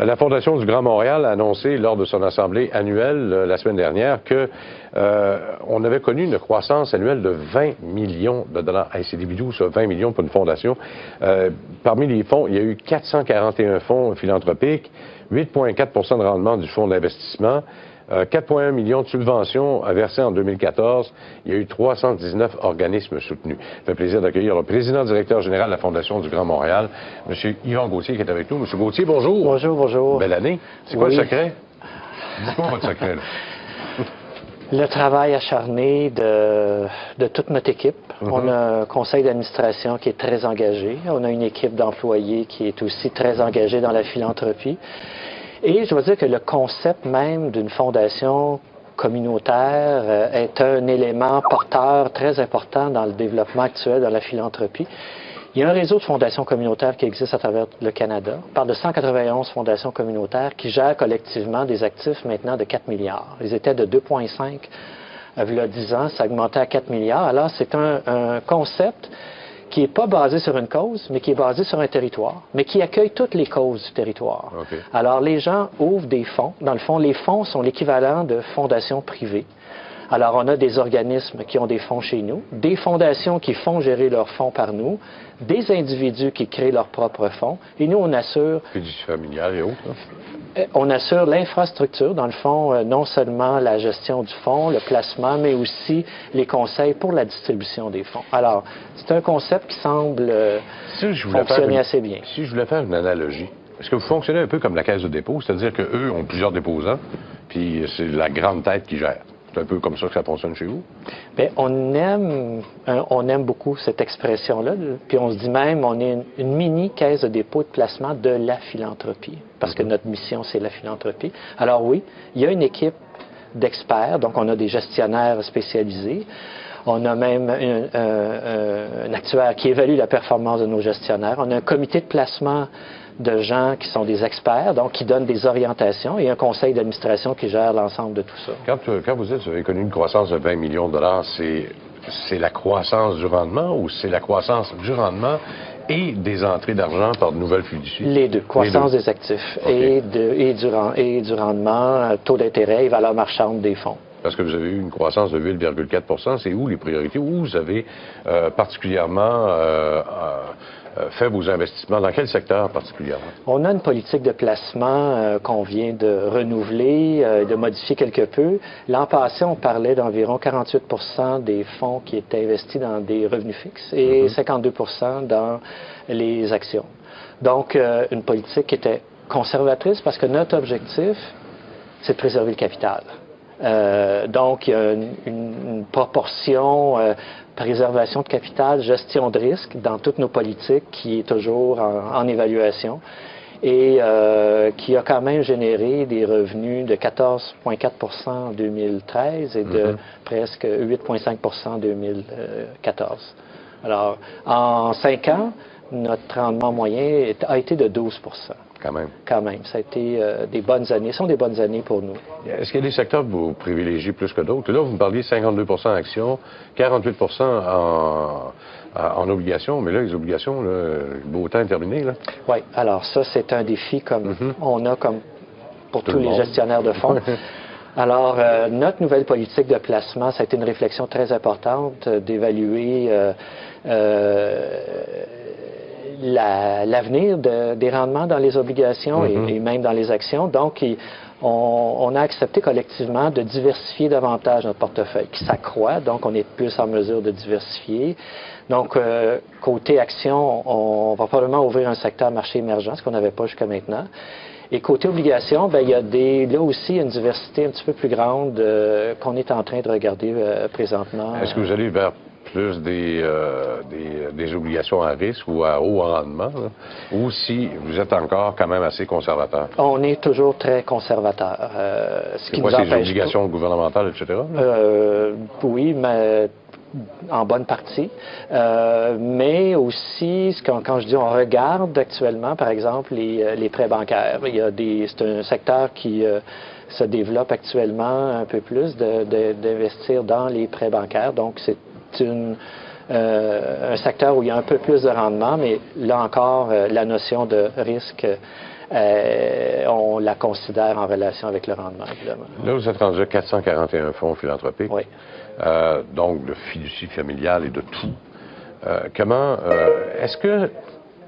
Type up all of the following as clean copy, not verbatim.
La Fondation du Grand Montréal a annoncé lors de son assemblée annuelle la semaine dernière que on avait connu une croissance annuelle de 20 millions de dollars. Hey, c'est des bidous, ça, 20 millions pour une fondation. Parmi les fonds, il y a eu 441 fonds philanthropiques, 8,4 de rendement du fonds d'investissement, 4,1 millions de subventions versées en 2014. Il y a eu 319 organismes soutenus. Ça fait plaisir d'accueillir le président-directeur général de la Fondation du Grand Montréal, M. Yvan Gauthier, qui est avec nous. M. Gauthier, bonjour. Bonjour, bonjour. Belle année. C'est quoi le secret? Dites-moi votre secret, là. Le travail acharné de toute notre équipe. On a un conseil d'administration qui est très engagé. On a une équipe d'employés qui est aussi très engagée dans la philanthropie. Et je dois dire que le concept même d'une fondation communautaire est un élément porteur très important dans le développement actuel de la philanthropie. Il y a un réseau de fondations communautaires qui existe à travers le Canada. On parle de 191 fondations communautaires qui gèrent collectivement des actifs maintenant de 4 milliards. Ils étaient de 2,5 il y a 10 ans, ça a augmenté à 4 milliards. Alors, c'est un concept qui n'est pas basé sur une cause, mais qui est basé sur un territoire, mais qui accueille toutes les causes du territoire. Okay. Alors, les gens ouvrent des fonds. Dans le fond, les fonds sont l'équivalent de fondations privées. Alors, on a des organismes qui ont des fonds chez nous, des fondations qui font gérer leurs fonds par nous, des individus qui créent leurs propres fonds, et nous, on assure... Fiducie familiale et autres, hein? On assure l'infrastructure, dans le fond, non seulement la gestion du fonds, le placement, mais aussi les conseils pour la distribution des fonds. Alors, c'est un concept qui semble fonctionner assez bien. Si je voulais faire une analogie, est-ce que vous fonctionnez un peu comme la Caisse de dépôt, c'est-à-dire qu'eux ont plusieurs déposants, puis c'est la grande tête qui gère? C'est un peu comme ça que ça fonctionne chez vous? Bien, on aime beaucoup cette expression-là, puis on se dit même, on est une mini caisse de dépôt et de placement de la philanthropie, parce que notre mission, c'est la philanthropie. Alors oui, il y a une équipe d'experts, donc on a des gestionnaires spécialisés, on a même un actuaire qui évalue la performance de nos gestionnaires, on a un comité de placement de gens qui sont des experts, donc qui donnent des orientations, et un conseil d'administration qui gère l'ensemble de tout ça. Quand vous dites que vous avez connu une croissance de 20 millions de dollars, c'est la croissance du rendement ou c'est la croissance du rendement et des entrées d'argent par de nouvelles fiducies? Les deux. Croissance des actifs et du rendement, taux d'intérêt et valeur marchande des fonds. Parce que vous avez eu une croissance de 8,4 c'est où les priorités? Où vous avez particulièrement fait vos investissements? Dans quel secteur particulièrement? On a une politique de placement qu'on vient de renouveler, de modifier quelque peu. L'an passé, on parlait d'environ 48 des fonds qui étaient investis dans des revenus fixes et 52 dans les actions. Donc, une politique qui était conservatrice parce que notre objectif, c'est de préserver le capital. Donc, il y a une proportion préservation de capital, gestion de risque dans toutes nos politiques qui est toujours en évaluation et qui a quand même généré des revenus de 14,4 en 2013 et de presque 8,5 en 2014. Alors, en 5 ans, notre rendement moyen a été de 12 Quand même. Quand même. Ça a été des bonnes années. Ce sont des bonnes années pour nous. Est-ce qu'il y a des secteurs que vous privilégiez plus que d'autres? Là, vous me parliez 52 en actions, 48 en obligations, mais là, les obligations, là, le beau temps est terminé, là. Oui. Alors, ça, c'est un défi comme on a comme pour tous les gestionnaires de fonds. Alors, notre nouvelle politique de placement, ça a été une réflexion très importante d'évaluer l'avenir des rendements dans les obligations et même dans les actions. Donc, on a accepté collectivement de diversifier davantage notre portefeuille, qui s'accroît, donc on est plus en mesure de diversifier. Donc, côté actions, on va probablement ouvrir un secteur marché émergent, ce qu'on n'avait pas jusqu'à maintenant. Et côté obligations, bien, il y a là aussi une diversité un petit peu plus grande qu'on est en train de regarder présentement. Est-ce que vous allez vers plus des obligations à risque ou à haut rendement, là, ou si vous êtes encore quand même assez conservateur? On est toujours très conservateur. C'est quoi, ces obligations gouvernementales, etc.? Oui, mais en bonne partie. Mais aussi, quand je dis on regarde actuellement, par exemple, les prêts bancaires. C'est un secteur qui se développe actuellement un peu plus d'investir dans les prêts bancaires. Donc, c'est un secteur où il y a un peu plus de rendement, mais là encore, la notion de risque, la considère en relation avec le rendement, évidemment. Là, vous êtes rendu à 441 fonds philanthropiques. Oui. Donc, de fiducie familiale et de tout. Est-ce que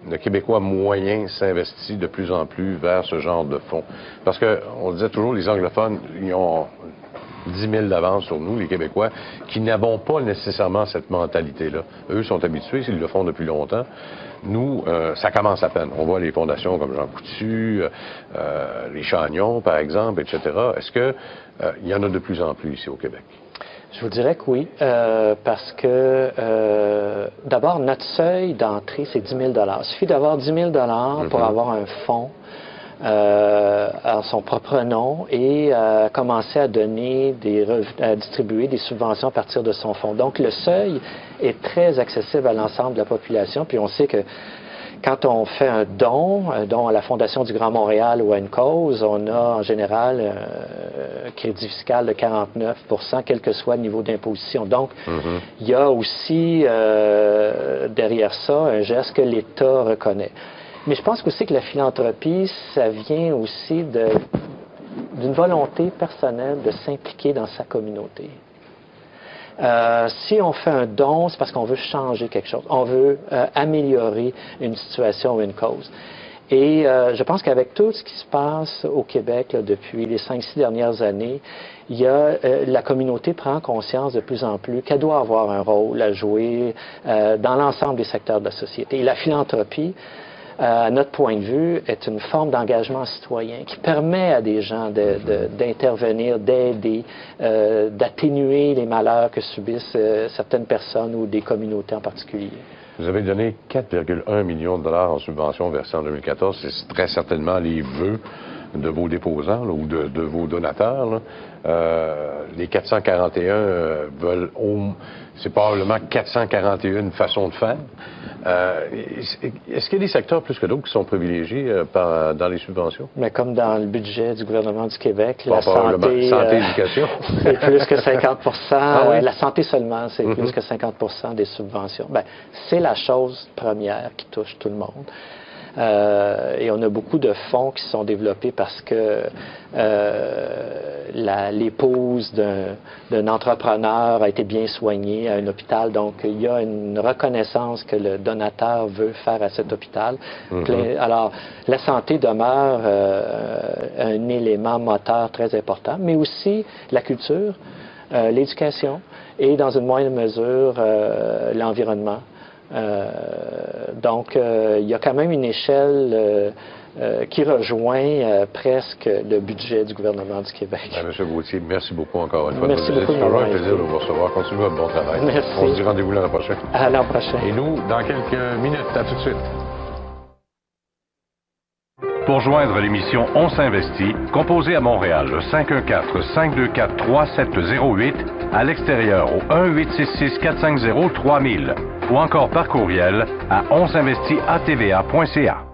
le Québécois moyen s'investit de plus en plus vers ce genre de fonds? Parce qu'on disait toujours, les anglophones, ils ont 10 000 d'avance sur nous, les Québécois, qui n'avons pas nécessairement cette mentalité-là. Eux sont habitués, ils le font depuis longtemps. Nous, ça commence à peine. On voit les fondations comme Jean Coutu, les Chagnons, par exemple, etc. Est-ce que il y en a de plus en plus ici au Québec? Je vous dirais que oui, parce que d'abord, notre seuil d'entrée, c'est 10 000 $. Il suffit d'avoir 10 000 $ pour avoir un fonds en son propre nom et commencer à donner à distribuer des subventions à partir de son fonds. Donc, le seuil est très accessible à l'ensemble de la population. Puis on sait que quand on fait un don à la Fondation du Grand Montréal ou à une cause, on a en général un crédit fiscal de 49 %, quel que soit le niveau d'imposition. Donc, il y a aussi derrière ça un geste que l'État reconnaît. Mais je pense aussi que la philanthropie, ça vient aussi d'une volonté personnelle de s'impliquer dans sa communauté. Si on fait un don, c'est parce qu'on veut changer quelque chose. On veut améliorer une situation ou une cause. Et je pense qu'avec tout ce qui se passe au Québec là, depuis les 5-6 dernières années, la communauté prend conscience de plus en plus qu'elle doit avoir un rôle à jouer dans l'ensemble des secteurs de la société. Et la philanthropie, à notre point de vue, est une forme d'engagement citoyen qui permet à des gens d'intervenir, d'aider, d'atténuer les malheurs que subissent certaines personnes ou des communautés en particulier. Vous avez donné 4,1 millions de dollars en subventions versées en 2014. C'est très certainement les vœux de vos déposants là, ou de vos donateurs. Là. Les 441 veulent... C'est probablement 441 façons de faire. Est-ce qu'il y a des secteurs plus que d'autres qui sont privilégiés dans les subventions? Mais comme dans le budget du gouvernement du Québec, la santé, éducation. C'est plus que 50 oui? La santé seulement, c'est plus que 50 des subventions. Bien, c'est la chose première qui touche tout le monde. Et on a beaucoup de fonds qui sont développés parce que l'épouse d'un entrepreneur a été bien soignée à un hôpital. Donc, il y a une reconnaissance que le donateur veut faire à cet hôpital. Alors, la santé demeure un élément moteur très important, mais aussi la culture, l'éducation et, dans une moindre mesure, l'environnement. Donc, il y a quand même une échelle qui rejoint presque le budget du gouvernement du Québec. M. Gauthier, merci beaucoup encore une fois. Merci beaucoup. C'est toujours un plaisir de vous recevoir. Continuez votre bon travail. Merci. On se dit rendez-vous l'an prochain. À l'an prochain. Et nous, dans quelques minutes. À tout de suite. Pour joindre l'émission On s'investit, composez à Montréal le 514-524-3708, à l'extérieur au 1-866-450-3000 ou encore par courriel à onsinvestit@tva.ca.